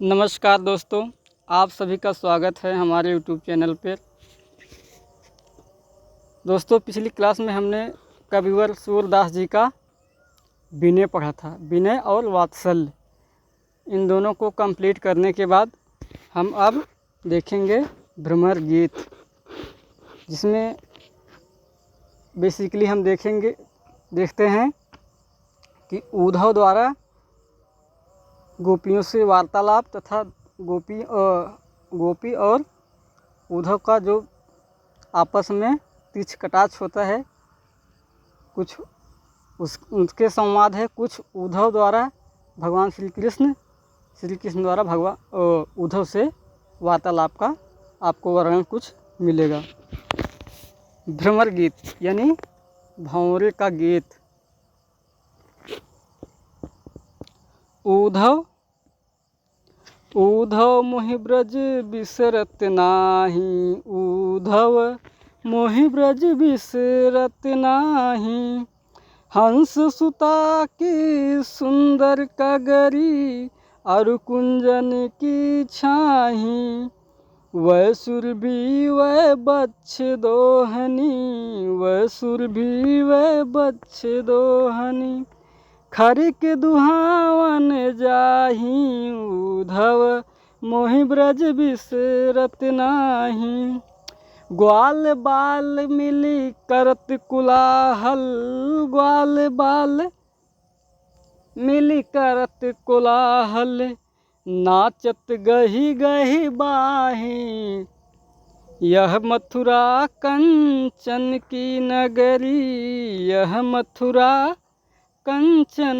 नमस्कार दोस्तों, आप सभी का स्वागत है हमारे यूट्यूब चैनल पर। दोस्तों, पिछली क्लास में हमने कविवर सूरदास जी का विनय पढ़ा था। विनय और वात्सल्य, इन दोनों को कंप्लीट करने के बाद हम अब देखेंगे भ्रमर गीत, जिसमें बेसिकली हम देखते हैं कि उद्धव द्वारा गोपियों से वार्तालाप तथा गोपी और उद्धव का जो आपस में तीक्ष्ण कटाक्ष होता है, कुछ उसके संवाद है, कुछ उद्धव द्वारा भगवान श्री कृष्ण द्वारा उद्धव से वार्तालाप का आपको वर्णन कुछ मिलेगा। भ्रमर गीत यानी भंवरे का गीत। उद्धव मोहि ब्रज बिसरत नाही, उद्धव मोहि ब्रज बिसरत नाही। हंस सुता की सुंदर कगरी, अरु कुंजन की छाही। वह सुरभि वह बच्छ दोहनी, वह सुरभि वह बच्छ दोहनी। खरिक दुहावन जाही, उद्धव मोहि ब्रज बिसरत नाही। ग्वाल बाल मिली करत कुलाहल, ग्वाल बाल मिली करत कुलाहल। नाचत गही गही बाही, यह मथुरा कंचन की नगरी, यह मथुरा कंचन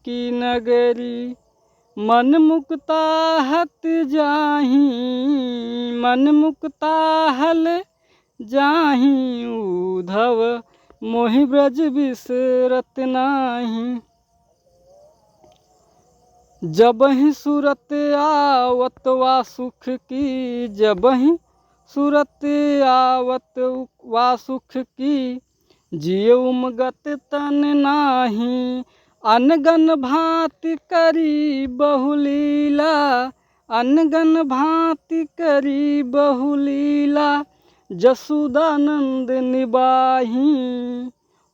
की नगरी। मन मुक्ता हत जाही, मन मुक्ता हल जाही। उद्धव मोहि ब्रज बिसरत नाही। जबहि सूरत आवत वा सुख की, जबहि सूरत आवत वा सुख की। जिय उमगत तन नाही, अनगन भांति करी बहुलीला, अनगन भांति करी बहुलीला। जसुदानंद निबाही,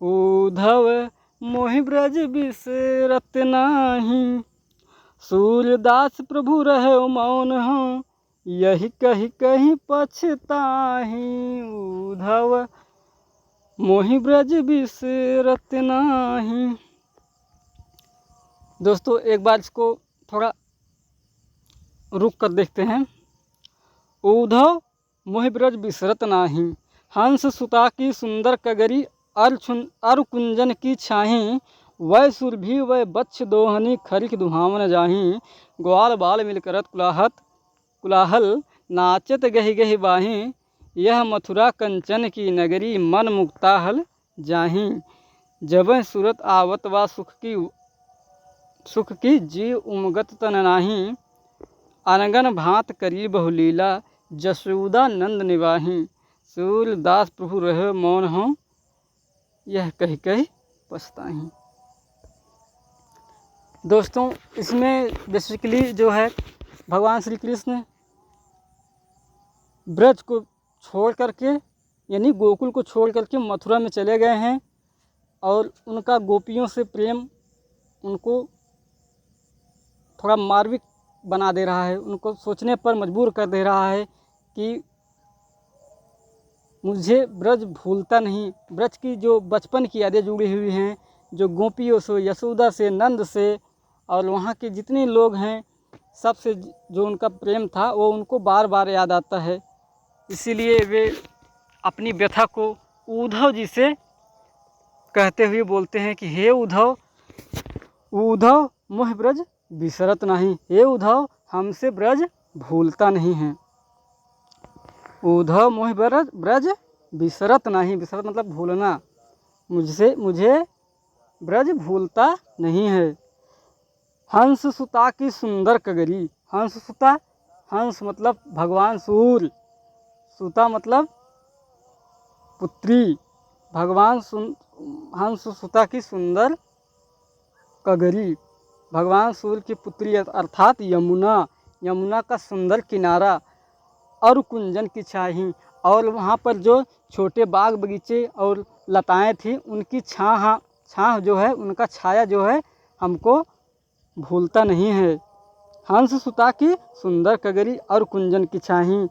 उद्धव मोहि ब्रज बिसरत नाही। सूरदास प्रभु रहे मौन हूँ, यही कही कहीं पछताही। उद्धव मोहि ब्रज बिसरत नाही। दोस्तों, एक बार इसको थोड़ा रुक कर देखते हैं। उद्धव मोहि ब्रज बिसरत नाही, हंस सुता की सुंदर कगरी, अरु कुंजन की छाही। वह सुरभि वह बच्छ दोहनी, खरिक दुहावन जाही। ग्वाल बाल मिलकरत कुलाहल, नाचत गही गही बाही। यह मथुरा कंचन की नगरी, मन मुक्ता हल जाही। जब सूरत आवत वा सुख की जी उमगत तन नाही। अनगन भांत करी बहुलीला, जसोदा नंद निवाही। सूरदास प्रभु रहे मौन हो, यह कही कही पछताही। दोस्तों, इसमें बेसिकली जो है भगवान श्री कृष्ण ब्रज को छोड़ करके यानी गोकुल को छोड़ करके मथुरा में चले गए हैं, और उनका गोपियों से प्रेम उनको थोड़ा मार्मिक बना दे रहा है, उनको सोचने पर मजबूर कर दे रहा है कि मुझे ब्रज भूलता नहीं। ब्रज की जो बचपन की यादें जुड़ी हुई हैं, जो गोपियों से, यशोदा से, नंद से और वहाँ के जितने लोग हैं, सबसे जो उनका प्रेम था वो उनको बार बार याद आता है। इसीलिए वे अपनी व्यथा को उद्धव जी से कहते हुए बोलते हैं कि हे उद्धव, उद्धव मोहि ब्रज बिसरत नहीं। हे उद्धव, हमसे ब्रज भूलता नहीं है। उद्धव मोहि ब्रज बिसरत नहीं, बिसरत मतलब भूलना, मुझे ब्रज भूलता नहीं है। हंस सुता की सुंदर कगरी, हंस सुता, हंस मतलब भगवान सूर्य, सुता मतलब पुत्री। भगवान हंस सुता की सुंदर कगरी, भगवान सूर्य की पुत्री अर्थात यमुना। यमुना का सुंदर किनारा और कुंजन की छाही, और वहाँ पर जो छोटे बाग बगीचे और लताएं थी उनकी छाँव जो है, उनका छाया जो है हमको भूलता नहीं है। हंस सुता की सुंदर कगरी और कुंजन की छाही,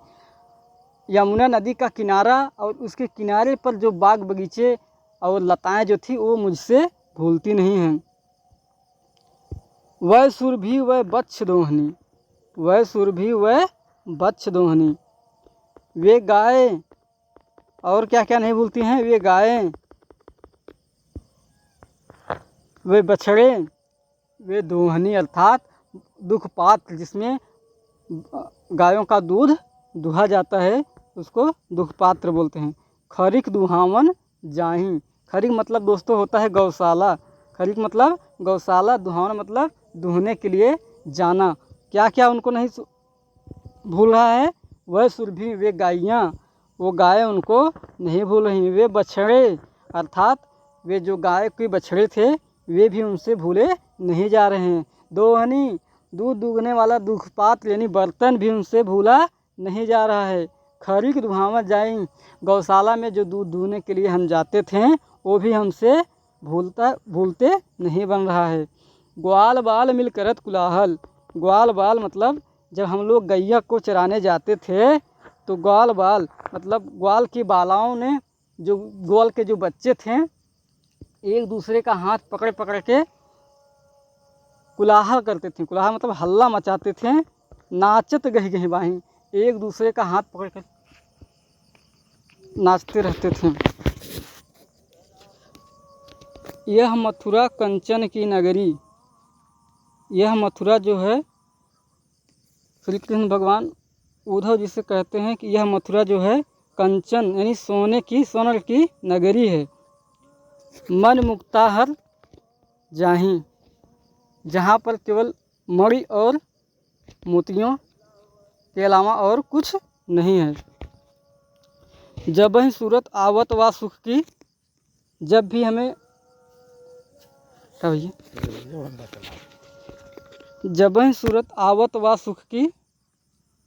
यमुना नदी का किनारा और उसके किनारे पर जो बाग बगीचे और लताएं जो थी वो मुझसे भूलती नहीं हैं। वह सुरभि वह बच्छ दोहनी, वह सुरभि वह बच्छ दोहनी, वे गाय और क्या क्या नहीं भूलती हैं, वे गायें, वे बछड़े, वे दोहनी अर्थात दुखपात्र, जिसमें गायों का दूध दुहा जाता है उसको दुखपात्र बोलते हैं। खरिक दुहावन जाही, खरिक मतलब दोस्तों होता है गौशाला, खरिक मतलब गौशाला, दुहावन मतलब दुहने के लिए जाना। क्या क्या उनको नहीं भूल रहा है, वह सुरभि वे गायियाँ, वो गाय उनको नहीं भूल रही, वे बछड़े अर्थात वे जो गाय के बछड़े थे वे भी उनसे भूले नहीं जा रहे हैं। दोहनी दूध दूहने वाला दुखपात्र यानी बर्तन भी उनसे भूला नहीं जा रहा है। खरिक दुहावन जाई, गौशाला में जो दूध दूहने के लिए हम जाते थे वो भी हमसे भूलते नहीं बन रहा है। ग्वाल बाल मिल करत कुलाहल, ग्वाल बाल मतलब जब हम लोग गैया को चराने जाते थे तो ग्वाल बाल मतलब ग्वाल की बालाओं ने जो ग्वाल के जो बच्चे थे एक दूसरे का हाथ पकड़ पकड़ के कुलाहल करते थे, कुलाहल मतलब हल्ला मचाते थे, नाचत गही गही बाही, एक दूसरे का हाथ पकड़ कर नाचते रहते थे। यह मथुरा कंचन की नगरी, यह मथुरा जो है श्री कृष्ण भगवान उद्धव जी से कहते हैं कि यह मथुरा जो है कंचन यानी सोने की सोनल की नगरी है। मन मुक्ताहर जाही, जहाँ पर केवल मणि और मोतियों के अलावा और कुछ नहीं है। जब ही सूरत आवत व सुख की, जब भी हमें जब ही सूरत आवत व सुख की,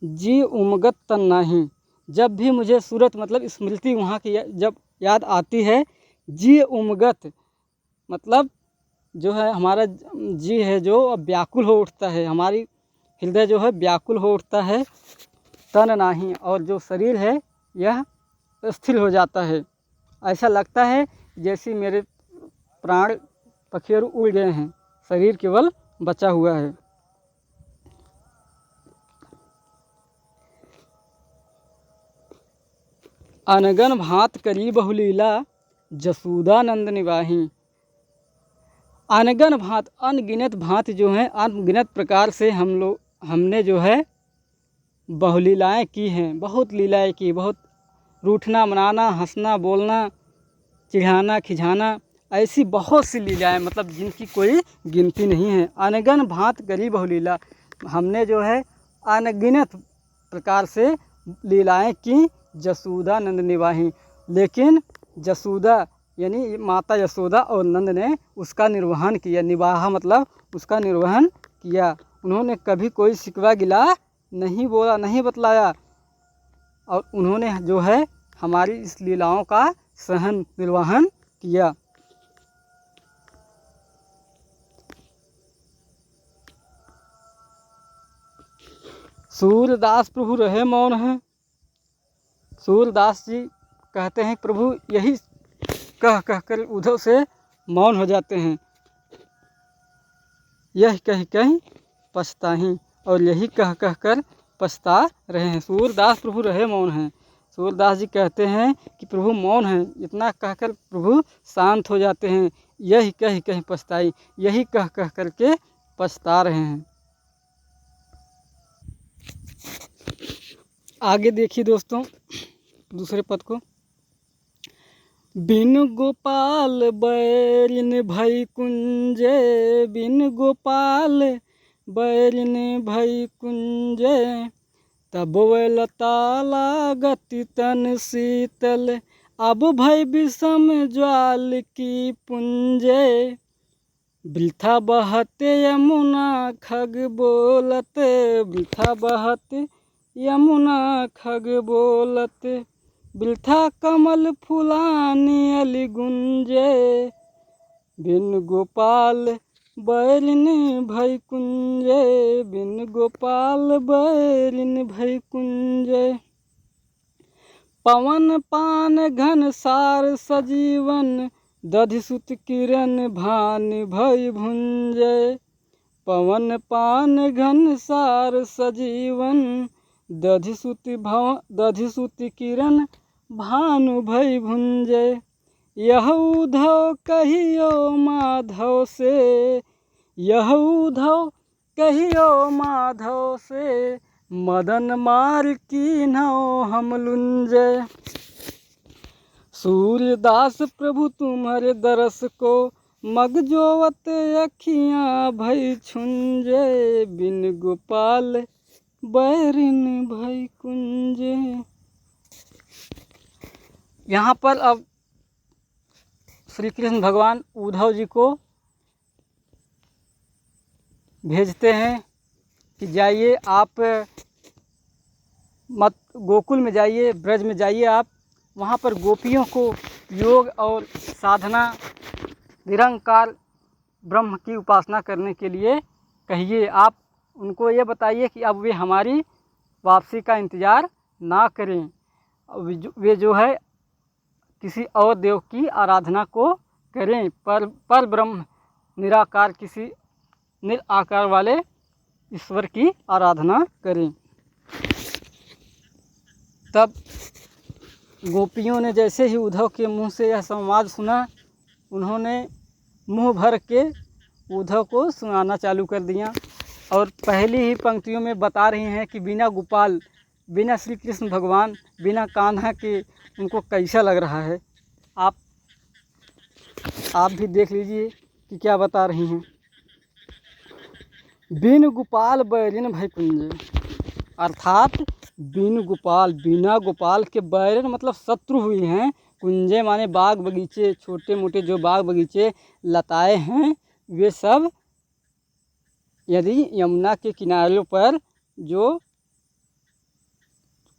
जी उमगत तन नाही, जब भी मुझे सूरत मतलब स्मृति वहाँ की जब याद आती है, जी उमगत मतलब जो है हमारा जी है जो व्याकुल हो उठता है, हमारी हृदय जो है व्याकुल हो उठता है, तन नाही और जो शरीर है यह स्थिर हो जाता है। ऐसा लगता है जैसे मेरे प्राण पखेरु उड़ गए हैं, शरीर केवल बचा हुआ है। अनगन भांत करी बहुलीला, जसूदानंद निवाही, अनगन भांत अनगिनत भांत जो है अनगिनत प्रकार से हमने जो है बहुलीलाएँ की हैं, बहुत लीलाएँ की, बहुत रूठना मनाना, हंसना बोलना, चिढ़ाना खिझाना, ऐसी बहुत सी लीलाएँ मतलब जिनकी कोई गिनती नहीं है। अनगन भांत करी बहुलीला, हमने जो है अनगिनत प्रकार से लीलाएँ की, जसूदा नंद निवाही, लेकिन जसूदा यानी माता यशोदा और नंद ने उसका निर्वहन किया, निवाह मतलब उसका निर्वहन किया, उन्होंने कभी कोई शिकवा गिला नहीं बोला, नहीं बतलाया, और उन्होंने जो है हमारी इस लीलाओं का सहन निर्वहन किया। सूरदास प्रभु रहे मौन हैं, सूरदास जी कहते हैं प्रभु यही कह कर उद्धव से मौन हो जाते हैं, यह कह कहीं पछताहीं, और यही कह कर पछता रहे हैं। सूरदास प्रभु रहे मौन हैं, सूरदास जी कहते हैं कि प्रभु मौन हैं, इतना कहकर प्रभु शांत हो जाते हैं, यही कह कहीं पछताई, यही कह करके पछता रहे हैं। आगे देखिए दोस्तों दूसरे पद को। बिन गोपाल बैरिन भई कुंजे, बिन गोपाल बैरिन भई कुंजे, तब वह लता लागति तन शीतल, अब भई विषम ज्वाल की पुंजे, बिलथा बहते यमुना खग बोलत, बिलथा बहते यमुना खग बोलत, बिलथा कमल फुलानी अली गुंजे, बिन गोपाल बैरिन भई कुंजे, बिन गोपाल बैरिन भई कुंजे। पवन पान घन सार सजीवन, दधिसुत किरण भान भई भुंजे, पवन पान घन सार सजीवन, दधिसुत किरण भानु भई भुंजे। यह उद्धव कहियो माधव से, यह उद्धव कहियो माधव से, मदन मार कीन्हो हम लुंजे। सूर्यदास प्रभु तुम्हारे दरस को, मग जोवत अखियाँ भई छुंजे, बिन गोपाल बैरिन भई कुंजे। यहाँ पर अब श्री कृष्ण भगवान उद्धव जी को भेजते हैं कि जाइए आप मत गोकुल में जाइए, ब्रज में जाइए, आप वहाँ पर गोपियों को योग और साधना निरंकार ब्रह्म की उपासना करने के लिए कहिए। आप उनको ये बताइए कि अब वे हमारी वापसी का इंतज़ार ना करें, वे जो है किसी और देव की आराधना को करें, पर ब्रह्म निराकार किसी निराकार वाले ईश्वर की आराधना करें। तब गोपियों ने जैसे ही उद्धव के मुंह से यह संवाद सुना, उन्होंने मुंह भर के उद्धव को सुनाना चालू कर दिया और पहली ही पंक्तियों में बता रही हैं कि बिना गोपाल, बिना श्री कृष्ण भगवान, बिना कान्हा के उनको कैसा लग रहा है। आप भी देख लीजिए कि क्या बता रही हैं। बिन गोपाल बैरिन भई कुंजे, अर्थात बिन गोपाल, बिना गोपाल के बैरिन मतलब शत्रु हुई हैं। कुंजे माने बाग बगीचे, छोटे मोटे जो बाग बगीचे लताएँ हैं, वे सब यदि यमुना के किनारों पर जो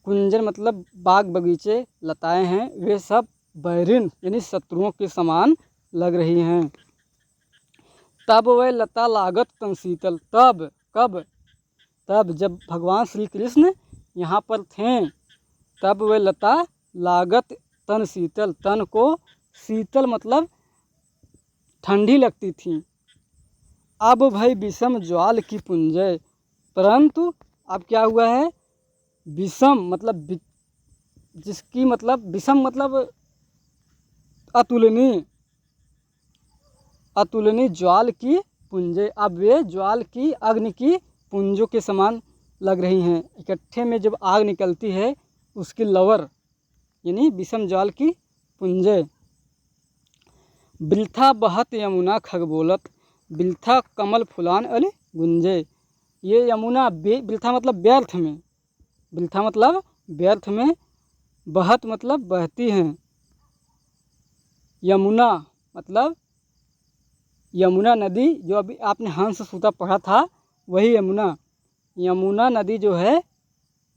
कुंजन मतलब बाग बगीचे लताएँ हैं, वे सब बैरिन यानी शत्रुओं के समान लग रही हैं। तब वह लता लागत तन शीतल, तब कब, तब जब भगवान श्री कृष्ण यहाँ पर थे, तब वह लता लागत तन शीतल, तन को शीतल मतलब ठंडी लगती थी। अब भई विषम ज्वाल की पुंजय, परंतु अब क्या हुआ है, विषम मतलब जिसकी मतलब विषम मतलब अतुलनीय, अतुलनीय ज्वाल की पुंजे, अब वे ज्वाल की अग्नि की पुंजों के समान लग रही हैं। इकट्ठे में जब आग निकलती है उसकी लवर यानी विषम ज्वाल की पुंजे। बिलथा बहत यमुना खग बोलत, बिलथा कमल फुलान अली गुंजे। ये यमुना बिलथा मतलब व्यर्थ में, बिलथा मतलब व्यर्थ में, बहत मतलब बहती हैं, यमुना मतलब यमुना नदी, जो अभी आपने हंस सूता पढ़ा था वही यमुना, यमुना नदी जो है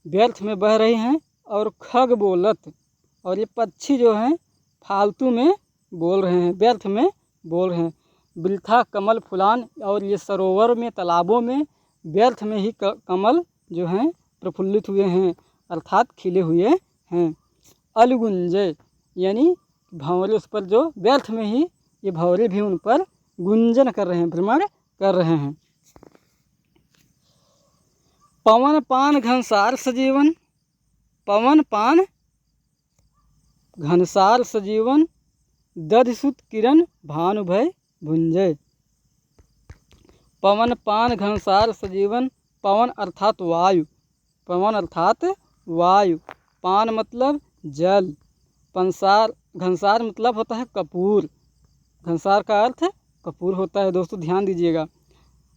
व्यर्थ में बह रही हैं। और खग बोलत, और ये पक्षी जो हैं फालतू में बोल रहे हैं, व्यर्थ में बोल रहे हैं। बिलथा कमल फुलान, और ये सरोवर में तालाबों में व्यर्थ में ही कमल जो हैं प्रफुल्लित हुए हैं, अर्थात खिले हुए हैं। अलगुंजे यानी भंवरे उस पर जो व्यर्थ में ही ये भंवरे भी उन पर गुंजन कर रहे हैं, भ्रमण कर रहे हैं। पवन पान घनसार सजीवन, पवन पान घनसार सजीवन, दधिसुत किरण भानु भय भुंजय। पवन पान घनसार सजीवन, पवन अर्थात वायु, पवन अर्थात वायु, पान मतलब जल, पंसार घनसार मतलब होता है कपूर, घनसार का अर्थ कपूर होता है, दोस्तों ध्यान दीजिएगा।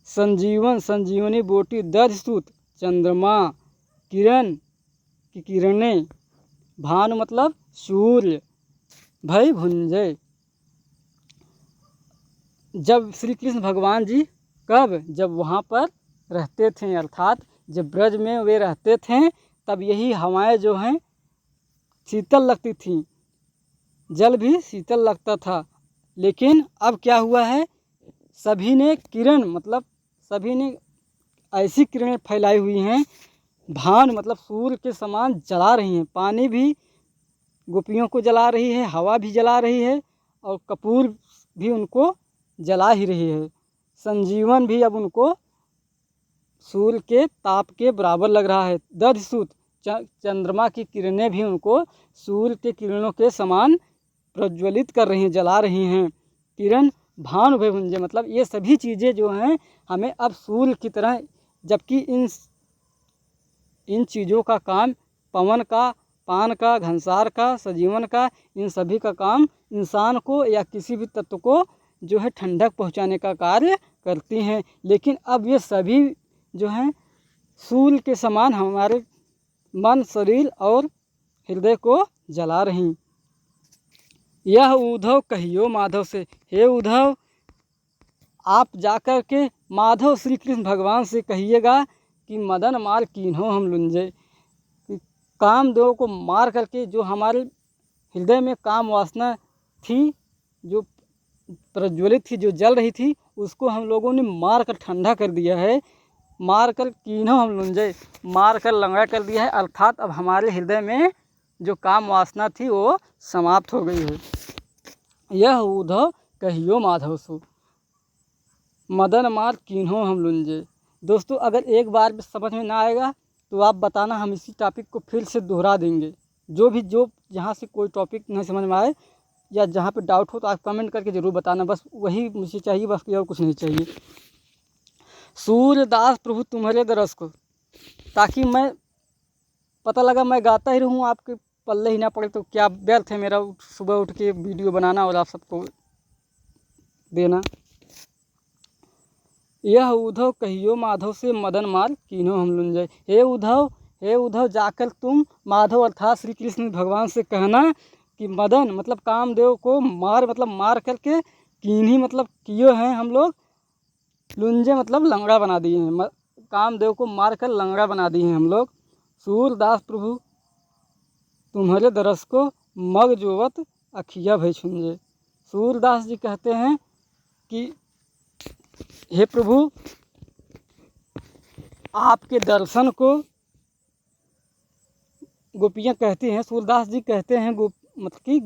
संजीवन संजीवनी बोटी, दधिसुत चंद्रमा, किरण की किरणें, भानु मतलब सूर्य, भय भुंजय जब श्री कृष्ण भगवान जी कब, जब वहाँ पर रहते थे, अर्थात जब ब्रज में वे रहते थे, तब यही हवाएं जो हैं शीतल लगती थी, जल भी शीतल लगता था। लेकिन अब क्या हुआ है, सभी ने किरण मतलब सभी ने ऐसी किरणें फैलाई हुई हैं, भान मतलब सूर्य के समान जला रही हैं। पानी भी गोपियों को जला रही है, हवा भी जला रही है, और कपूर भी उनको जला ही रही है। संजीवन भी अब उनको सूर्य के ताप के बराबर लग रहा है। दधसूत चंद्रमा की किरणें भी उनको सूर्य के किरणों के समान प्रज्वलित कर रही हैं, जला रही हैं। किरण भानुभय भुंजे मतलब ये सभी चीज़ें जो हैं हमें अब सूर्य की तरह, जबकि इन चीज़ों का काम पवन का, पान का, घनसार का, सजीवन का, इन सभी का काम इंसान को या किसी भी तत्व को जो है ठंडक पहुंचाने का कार्य करती हैं। लेकिन अब ये सभी जो हैं सूर्य के समान हमारे मन, शरीर और हृदय को जला रही। यह उद्धव कहियो माधव से, हे उद्धव आप जाकर के माधव श्री कृष्ण भगवान से कहिएगा कि मदन मार कीन्हो हम लुंजे, कामदेव को मार करके जो हमारे हृदय में काम वासना थी, जो प्रज्वलित थी, जो जल रही थी, उसको हम लोगों ने मार कर ठंडा कर दिया है। मार कर कीन्हो हम लुंजे, मार कर लंगड़ा कर दिया है, अर्थात अब हमारे हृदय में जो काम वासना थी वो समाप्त हो गई है। यह उद्धव कहियो माधव सो, मदन मार कीन्हो हम लुंजे। दोस्तों अगर एक बार भी समझ में ना आएगा तो आप बताना, हम इसी टॉपिक को फिर से दोहरा देंगे। जो जहाँ से कोई टॉपिक नहीं समझ में आए या जहाँ पे डाउट हो तो आप कमेंट करके ज़रूर बताना, बस वही मुझे चाहिए, बस और कुछ नहीं चाहिए। सूर्यदास प्रभु तुम्हारे दरस को, ताकि मैं पता लगा मैं गाता ही रहूँ, आपके पल्ले ही ना पड़े तो क्या व्यर्थ है मेरा सुबह उठ के वीडियो बनाना और आप सबको देना। यह उद्धव कहियो माधव से मदन मार कीन्हो हम लुंजय, हे उद्धव जाकर तुम माधव अर्थात श्री कृष्ण भगवान से कहना कि मदन मतलब कामदेव को मार मतलब मार करके, कीन्ही मतलब कियो हैं हम लोग, लुंजे मतलब लंगड़ा बना दिए हैं, कामदेव को मार कर लंगड़ा बना दिए हैं हम लोग। सूरदास प्रभु तुम्हारे दरस को मग जोवत अखिया भई छुंजे। सूरदास जी कहते हैं कि हे प्रभु आपके दर्शन को, गोपियाँ कहती हैं, सूरदास जी कहते हैं, मतलब कि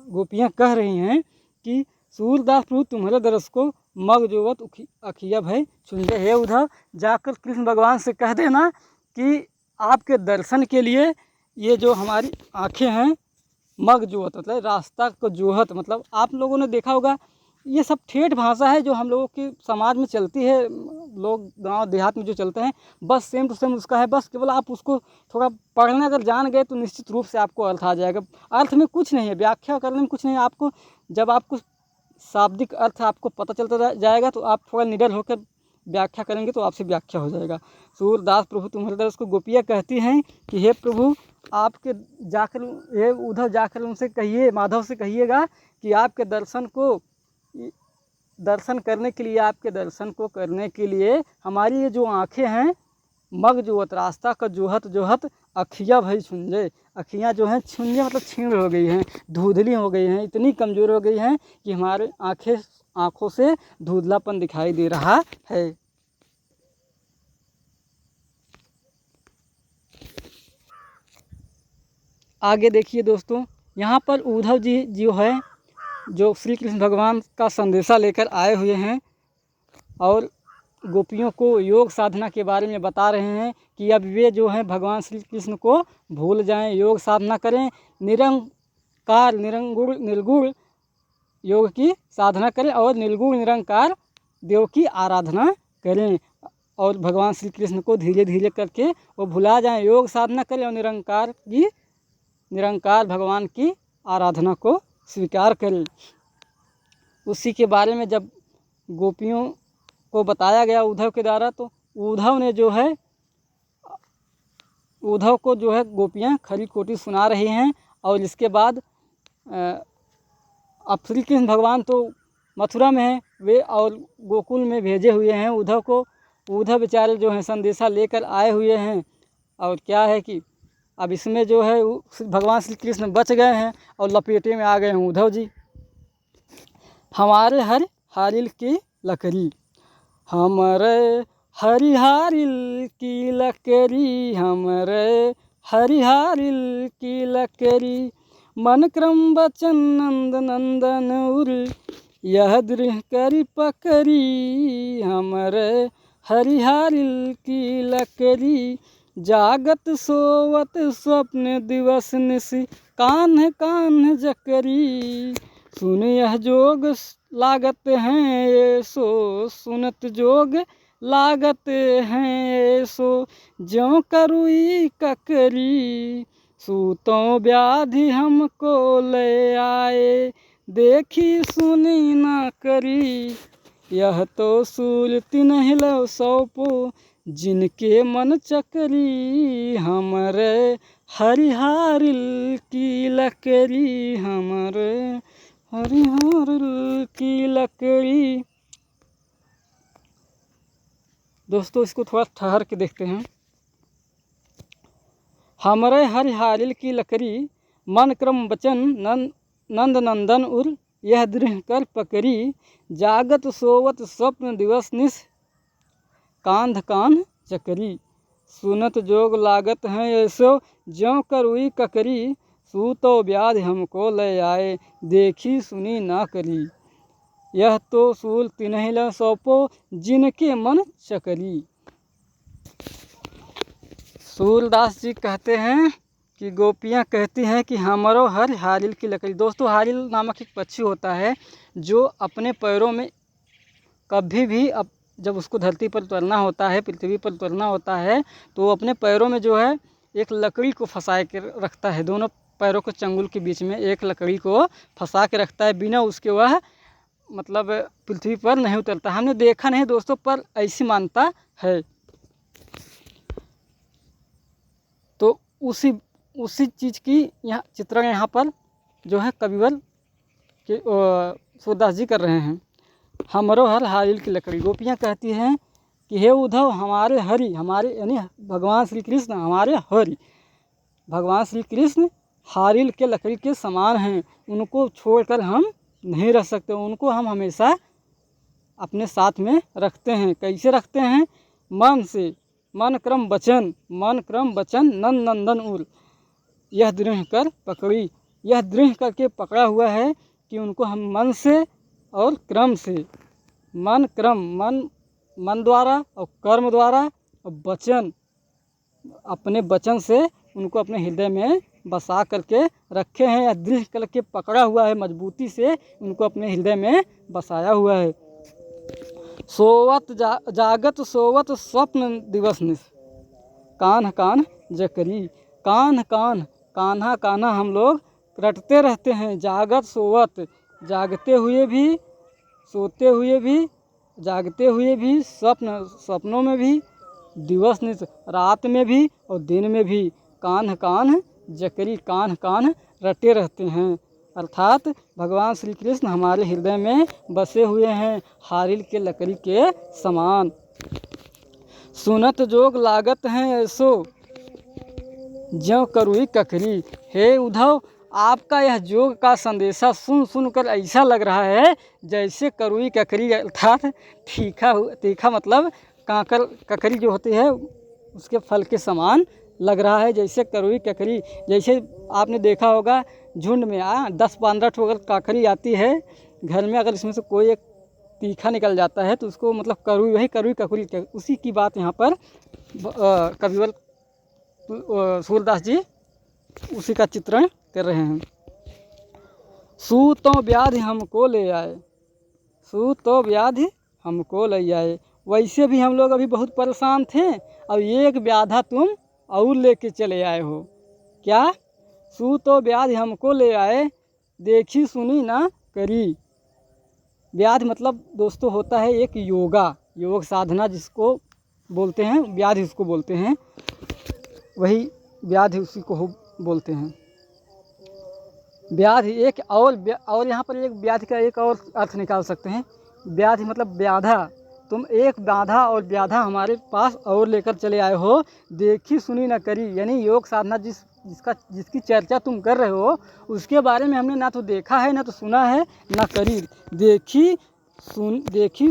गोपियाँ कह रही हैं कि सूरदास प्रभु तुम्हारे दरस को मग जोवत अखिया भय छुंजे। हे उद्धव जाकर कृष्ण भगवान से कह देना कि आपके दर्शन के लिए ये जो हमारी आँखें हैं, मग जोवत मतलब रास्ता को जोहत, मतलब आप लोगों ने देखा होगा ये सब ठेठ भाषा है जो हम लोगों के समाज में चलती है, लोग गांव देहात में जो चलते हैं, बस सेम टू सेम उसका है। बस केवल आप उसको थोड़ा पढ़ना अगर जान गए तो निश्चित रूप से आपको अर्थ आ जाएगा। अर्थ में कुछ नहीं है, व्याख्या करने में कुछ नहीं है, आपको जब आपको शाब्दिक अर्थ आपको पता चलता जाएगा तो आप थोड़ा निडर होकर व्याख्या करेंगे तो आपसे व्याख्या हो जाएगा। सूरदास प्रभु तुम्हारे दरस को गोपियाँ कहती हैं कि हे प्रभु आपके जाकर, हे उद्धव जाकर उनसे कहिए, माधव से कहिएगा कि आपके दर्शन करने के लिए, आपके दर्शन को करने के लिए हमारी ये जो आँखें हैं, मग जोहत रास्ता का जोहत अखियाँ भई छुंजे, अखियाँ जो हैं छुंजे मतलब छीण हो गई हैं, धुंधली हो गई हैं, इतनी कमज़ोर हो गई हैं कि हमारे आँखों से धुंधलापन दिखाई दे रहा है। आगे देखिए दोस्तों, यहाँ पर उद्धव जी जो है जो श्री कृष्ण भगवान का संदेशा लेकर आए हुए हैं और गोपियों को योग साधना के बारे में बता रहे हैं कि अब वे जो हैं भगवान श्री कृष्ण को भूल जाएं, योग साधना करें, निरंकार निर्गुण योग की साधना करें और निर्गुण निरंकार देव की आराधना करें, और भगवान श्री कृष्ण को धीरे धीरे करके वो भुला जाएं, योग साधना करें और निरंकार भगवान की आराधना को स्वीकार करें। उसी के बारे में जब गोपियों को बताया गया उद्धव के द्वारा, तो उद्धव को जो है गोपियाँ खरी खोटी सुना रही हैं। और इसके बाद अब श्री कृष्ण भगवान तो मथुरा में हैं वे और गोकुल में भेजे हुए हैं उद्धव को। उद्धव बेचारे जो हैं संदेशा लेकर आए हुए हैं। और क्या है कि अब इसमें जो है भगवान श्री कृष्ण बच गए हैं और लपेटे में आ गए हैं उद्धव जी। हमारे हर हारिल की लकड़ी, हमारे हरिहारिल की लकड़ी, हमारे हरिहारिल की लकड़ी, मन क्रम बचन नंद नंदन उर, यह दृढ़ करी पकड़ी, हमारे हरिहारिल की लकड़ी, जागत सोवत स्वप्न दिवस निशि, कान्ह कान्ह जकरी, सुन यह जोग लागत हैं ये सो, सुनत जोग लागत हैं ये सो, ज्यों करुई ककरी, सूतों व्याधि हमको ले आए, देखी सुनी ना करी, यह तो सूल तिन्ह लव सौंपो, जिनके मन चकरी, हमरे हरिहारिल की लकड़ी, हमरे हरिहारिल की लकड़ी। दोस्तों इसको थोड़ा ठहर के देखते हैं। हमरे हरिहारिल की लकड़ी, मन क्रम बचन नंद नंदन उर, यह दृढ़ कर पकड़ी, जागत सोवत स्वप्न दिवस निश, कांध कान्ह चकरी, सुनत जोग लागत हैं ऐसो, ज्यों करुई ककरी, सूतो व्याधि हमको ले आए, देखी सुनी ना करी, यह तो सूल तिन्हि ल सौंपो, जिनके मन चकरी। सूरदास जी कहते हैं कि गोपियाँ कहती हैं कि हमरो हर हारिल की लकड़ी। दोस्तों हारिल नामक एक पक्षी होता है जो अपने पैरों में कभी भी जब उसको धरती पर उतरना होता है, पृथ्वी पर उतरना होता है, तो वो अपने पैरों में जो है एक लकड़ी को फंसा के रखता है। दोनों पैरों के चंगुल के बीच में एक लकड़ी को फंसा के रखता है, बिना उसके वह मतलब पृथ्वी पर नहीं उतरता। हमने देखा नहीं दोस्तों, पर ऐसी मान्यता है। तो उसी चीज़ की यहाँ चित्रण यहाँ पर जो है कविवर के सूरदास जी कर रहे हैं। हमरो हर हारिल की लकड़ी। गोपियाँ कहती हैं कि हे उद्धव हमारे हरि, हमारे यानी भगवान श्री कृष्ण हमारे हरि, भगवान श्री कृष्ण हारिल के लकड़ी के समान हैं, उनको छोड़कर हम नहीं रह सकते, उनको हम हमेशा अपने साथ में रखते हैं। कैसे रखते हैं? मन से, मन क्रम वचन नंद नंदन उर, यह दृढ़ कर पकड़ी, यह दृढ़ करके पकड़ा हुआ है कि उनको हम मन से और क्रम से, मन क्रम मन द्वारा और कर्म द्वारा और वचन, अपने वचन से उनको अपने हृदय में बसा करके रखे हैं, या दृढ़ करके पकड़ा हुआ है, मजबूती से उनको अपने हृदय में बसाया हुआ है। सोवत जागत सोवत स्वप्न दिवस निश, कान्ह कान्ह जकरी, कान्ह कान्ह कान्हा कान्हा हम लोग रटते रहते हैं। जागत सोवत, जागते हुए भी, सोते हुए भी, जागते हुए भी, सपनों में भी, दिवस निश रात में भी और दिन में भी, कान्ह कान्ह जकरी, कान्ह कान्ह रटे रहते हैं। अर्थात भगवान श्री कृष्ण हमारे हृदय में बसे हुए हैं, हारिल के लकड़ी के समान। सुनत जोग लागत हैं ऐसो, ज्यों करुई ककरी। हे उद्धव, आपका यह जोग का संदेशा सुन कर ऐसा लग रहा है जैसे करुई ककरी, अर्थात तीखा मतलब कांकर ककरी जो होती है उसके फल के समान लग रहा है, जैसे करुई ककरी। जैसे आपने देखा होगा झुंड में 10-15 ठो अगर काकरी आती है घर में, अगर इसमें से कोई एक तीखा निकल जाता है तो उसको मतलब करुई, वही करुई ककरी, उसी की बात यहाँ पर कविवर सूरदास जी उसी का चित्रण कर रहे हैं। सूतों व्याधि हमको ले आए, सूतों व्याधि हमको ले आए। वैसे भी हम लोग अभी बहुत परेशान थे, अब एक व्याधा तुम और लेके चले आए हो। क्या? सूतो व्याधि हमको ले आए, देखी सुनी ना करी। व्याधि मतलब दोस्तों होता है एक योग साधना जिसको बोलते हैं, व्याधि उसको बोलते हैं, वही व्याधि उसी को बोलते हैं। व्याधि एक और यहाँ पर एक व्याधि का एक और अर्थ निकाल सकते हैं। व्याधि मतलब व्याधा, तुम एक बाधा और व्याधा हमारे पास और लेकर चले आए हो, देखी सुनी न करी, यानी योग साधना जिसकी चर्चा तुम कर रहे हो उसके बारे में हमने ना तो देखा है, ना तो सुना है, ना करी। देखी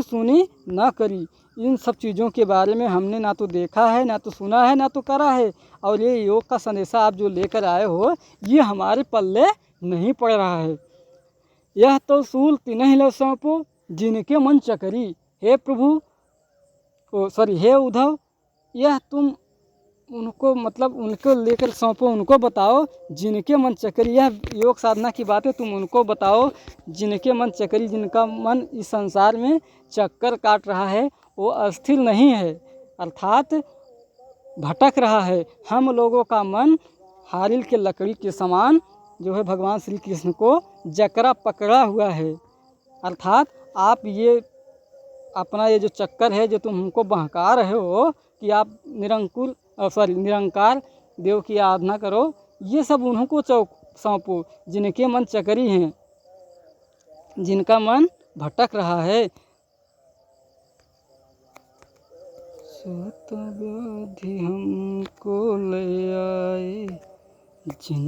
सुनी ना करी, इन सब चीज़ों के बारे में हमने ना तो देखा है, ना तो सुना है, ना तो करा है। और ये योग का संदेशा आप जो लेकर आए हो ये हमारे पल्ले नहीं पड़ रहा है। यह तो सूल तिन्हि लो सौंपो, जिनके मन चकरी। हे प्रभु, हे उद्धव, यह तुम उनको मतलब उनको लेकर सौंपो, उनको बताओ जिनके मन चकरी। यह योग साधना की बातें तुम उनको बताओ जिनके मन चकरी, जिनका मन इस संसार में चक्कर काट रहा है, वो अस्थिर नहीं है, अर्थात भटक रहा है। हम लोगों का मन हारिल के लकड़ी के समान जो है भगवान श्री कृष्ण को जकड़ा पकड़ा हुआ है। अर्थात आप ये अपना ये जो चक्कर है जो तुम हमको बहका रहे हो कि आप निरंकार देव की आराधना करो, ये सब उन्हों को सौंपो जिनके मन चकरी हैं, जिनका मन भटक रहा है। सत व्याधि हमको ले आए जिन